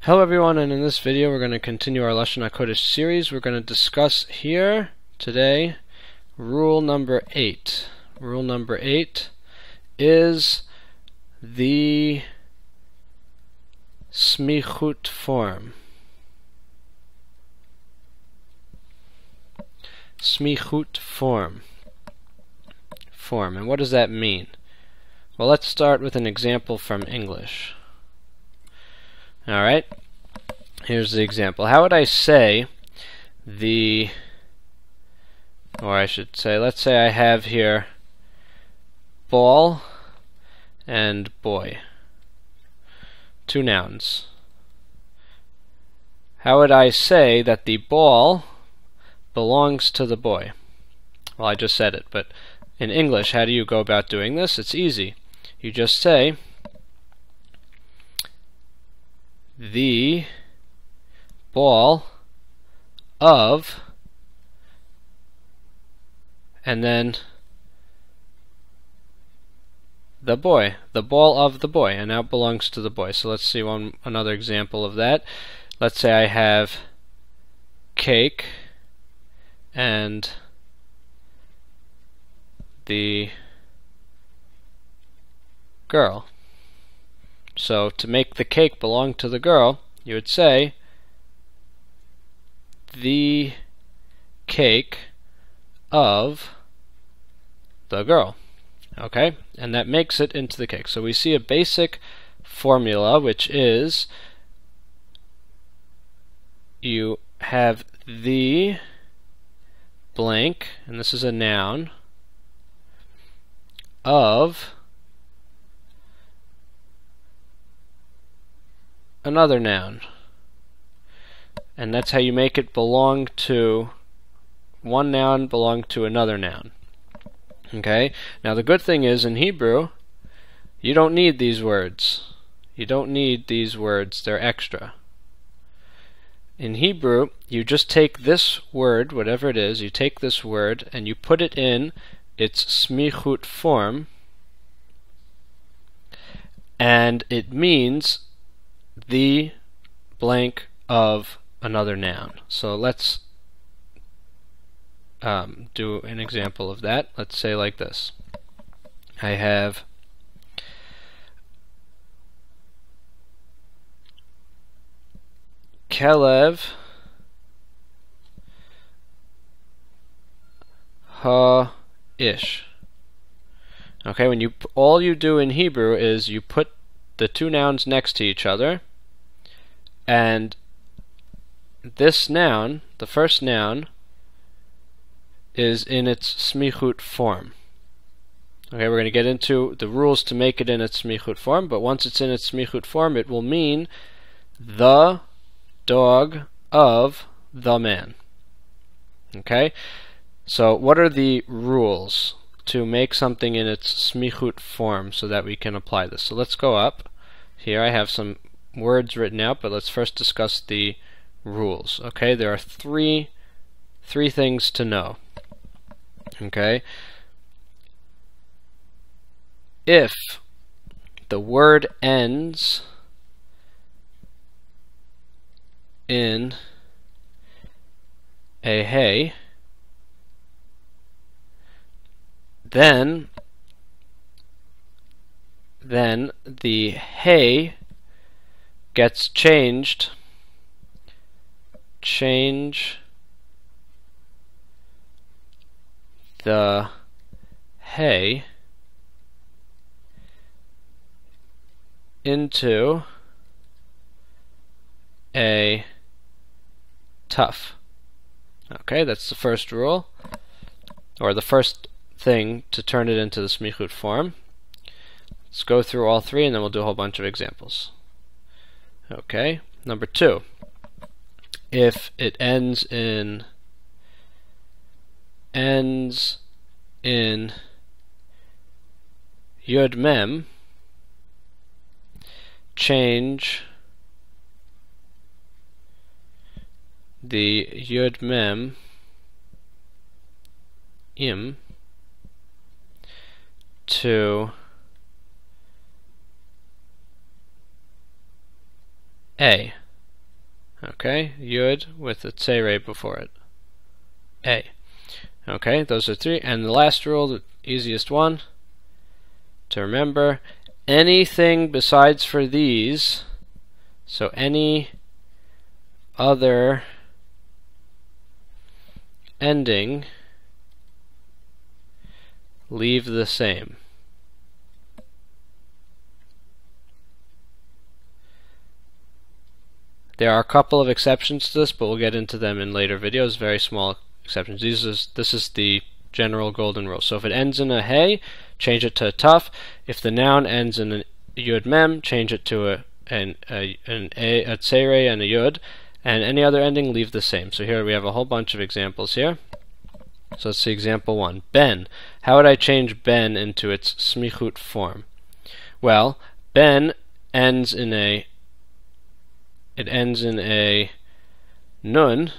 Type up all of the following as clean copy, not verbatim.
Hello everyone, and in this video we're going to continue our Lashon Hakodesh series. We're going to discuss here today rule number 8. Rule number 8 is the Smeichut form. Smeichut form. And what does that mean? Well, let's start with an example from English. Alright, here's the example. How would I say let's say I have here ball and boy. Two nouns. How would I say that the ball belongs to the boy? Well, I just said it, but in English, how do you go about doing this? It's easy. You just say the ball of, and then the boy, the ball of the boy, and now it belongs to the boy. So let's see another example of that. Let's say I have cake and the girl. So to make the cake belong to the girl, you would say the cake of the girl. Okay? And that makes it into the cake. So we see a basic formula, which is you have the blank, and this is a noun, of another noun, and that's how you make it belong to one noun belong to another noun. Okay? Now the good thing is, in Hebrew you don't need these words. You don't need these words, they're extra. In Hebrew you just take this word, whatever it is, you take this word and you put it in its Smeichut form, and it means the blank of another noun. So let's do an example of that. Let's say like this. I have Kelev ha-ish. Okay, when all you do in Hebrew is you put the two nouns next to each other, and this noun, the first noun, is in its Smeichut form. Okay, we're going to get into the rules to make it in its Smeichut form, but once it's in its Smeichut form, it will mean the dog of the man. Okay? So what are the rules to make something in its Smeichut form so that we can apply this? So let's go up. Here I have some words written out, but let's first discuss the rules. Okay, there are three things to know. Okay, if the word ends in a hey, then the hey gets changed. Change the hey into a tough. Okay, that's the first rule, or the first thing to turn it into the Smeichut form. Let's go through all three and then we'll do a whole bunch of examples. Okay, number 2. If it ends in Yud Mem, change the Yud Mem Im to A. Okay, Yud with a Tzere before it. A. Okay, those are three. And the last rule, the easiest one to remember, anything besides for these, so any other ending, leave the same. There are a couple of exceptions to this, but we'll get into them in later videos, very small exceptions. This is the general golden rule. So if it ends in a hey, change it to a tuf. If the noun ends in a yud mem, change it to a tsere and a yud, and any other ending, leave the same. So here we have a whole bunch of examples here. So let's see example 1. Ben. How would I change ben into its Smeichut form? Well, ben ends in a nun,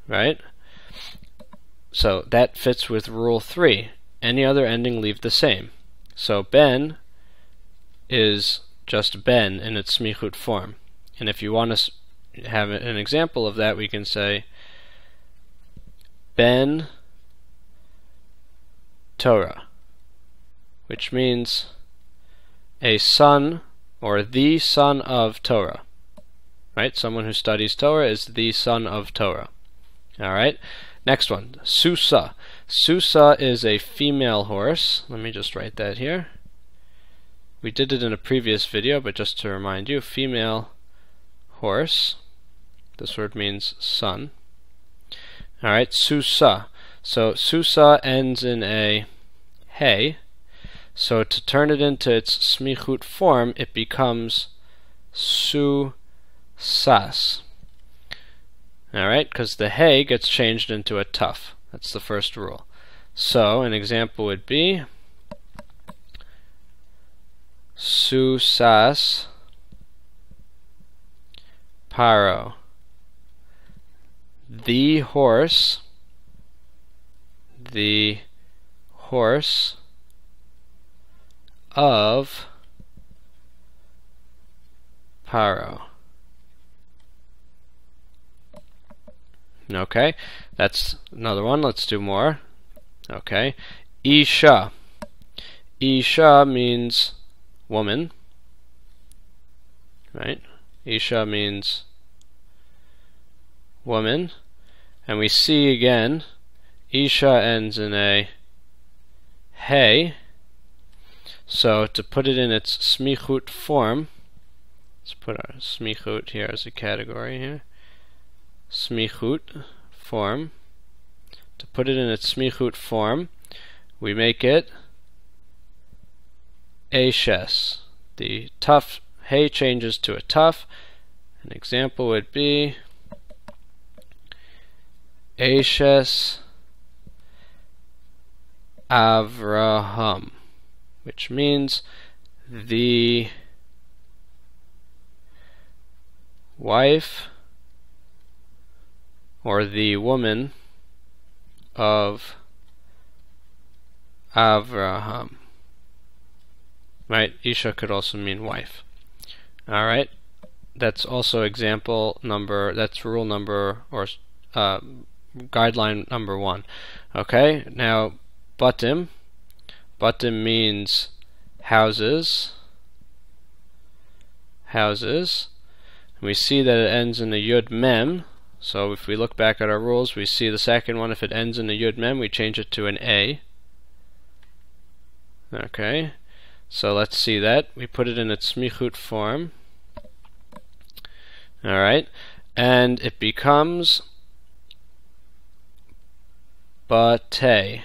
right? So that fits with rule 3. Any other ending, leave the same. So ben is just ben in its Smeichut form. And if you want to have an example of that, we can say ben Torah, which means a son or the son of Torah. Right? Someone who studies Torah is the son of Torah. Alright? Next one, Susa. Susa is a female horse. Let me just write that here. We did it in a previous video, but just to remind you, female horse. This word means son. Alright, Susa. So Susa ends in a hey. So to turn it into its Smeichut form, it becomes Su Sas. Alright, because the hey gets changed into a tuf. That's the first rule. So an example would be Su Sas Paro. The horse of Paro. Okay, that's another one. Let's do more. Okay, Isha. Isha means woman, right? Isha means woman, and we see again Isha ends in a hey. So to put it in its Smeichut form, let's put our Smeichut here as a category here. Smeichut form. To put it in its Smeichut form, we make it Ashes. The tuf hey changes to a tuf. An example would be Ashes Avraham, which means the wife or the woman of Avraham. Right? Isha could also mean wife. Alright? That's also example number, that's rule number, or guideline number 1. Okay? Now, batim. Batim means houses. Houses. We see that it ends in a yud mem. So if we look back at our rules, we see the second one, if it ends in a yud mem, we change it to an a. Okay, so let's see that. We put it in its Smeichut form. Alright, and it becomes Bate.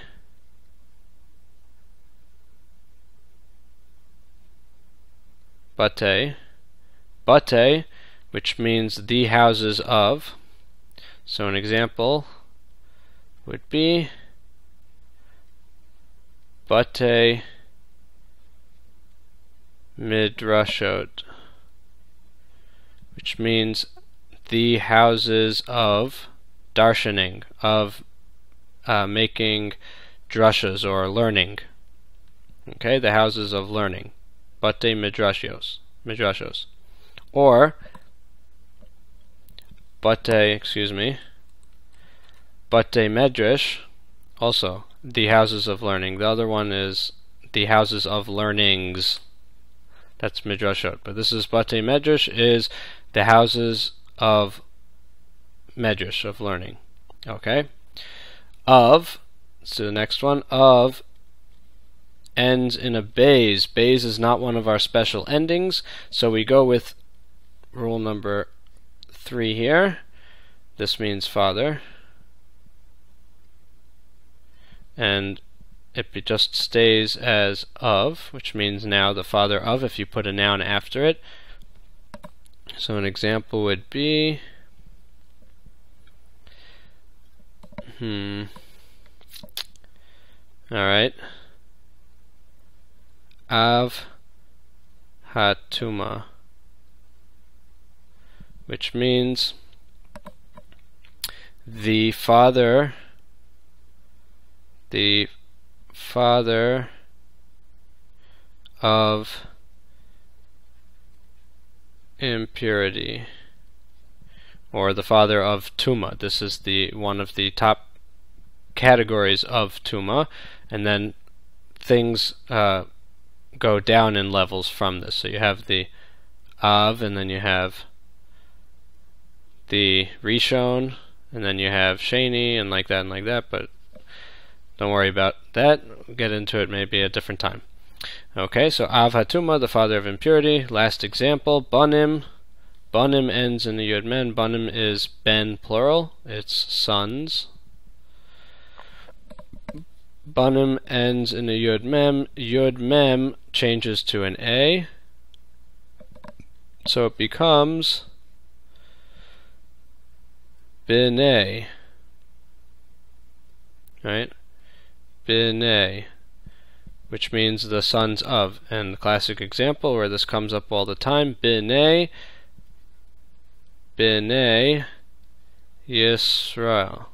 Bate. Bate, which means the houses of. So an example would be Bate Midrashot, which means the houses of darshaning, of making drushas or learning. Okay, the houses of learning. Bate Midrashos. Or Batei Medrash, also the houses of learning. The other one is the houses of learnings. That's Midrashot. But this is Batei Medrash, is the houses of Medrash, of learning. Okay? Of, let's do the next one. Of ends in a bays. Bays is not one of our special endings, so we go with rule number 3 here. This means father. And it just stays as of, which means now the father of if you put a noun after it. So an example would be alright. Av Hatuma, which means the father of impurity, or the father of Tuma. This is the one of the top categories of Tuma, and then things go down in levels from this. So you have the Av, and then you have the Rishon, and then you have Sheni, and like that, but don't worry about that. We'll get into it maybe a different time. Okay, so Av Hatuma, the father of impurity. Last example, Banim. Banim ends in the Yud Mem. Banim is Ben plural. It's sons. Banim ends in a Yud Mem. Yud Mem changes to an A. So it becomes B'nai. Right? B'nai, which means the sons of. And the classic example where this comes up all the time, B'nai Yisrael,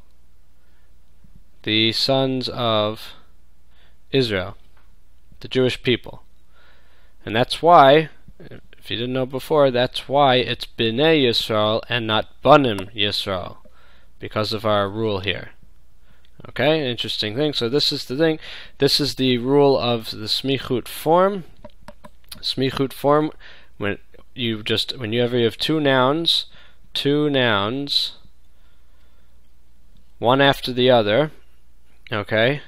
the sons of Israel, the Jewish people. And that's why, if you didn't know before, that's why it's B'nai Yisrael and not Banim Yisrael, because of our rule here. Okay, interesting thing. So this is the thing. This is the rule of the Smeichut form. Smeichut form, whenever you have two nouns, one after the other, okay,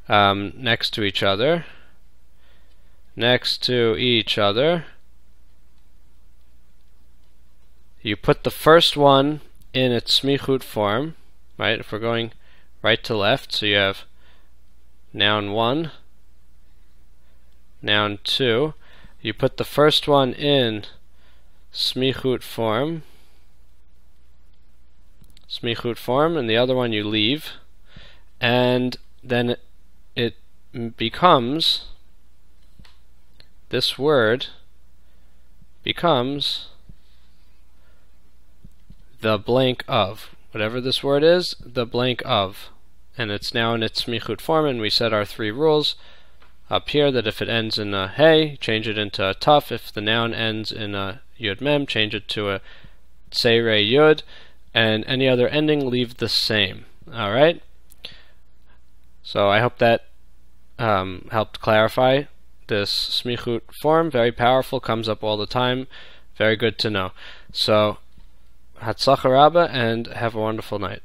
next to each other, you put the first one in its Smeichut form, right? If we're going right to left, so you have noun 1, noun 2. You put the first one in Smeichut form, and the other one you leave, and then it becomes, this word becomes the blank of. Whatever this word is, the blank of. And it's now in its Smeichut form, and we set our 3 rules up here, that if it ends in a hey, change it into a tuf. If the noun ends in a yud mem, change it to a tseirei yud, and any other ending leave the same. Alright? So I hope that helped clarify this Smeichut form. Very powerful, comes up all the time. Very good to know. So, Hatzlacha Rabbah, and have a wonderful night.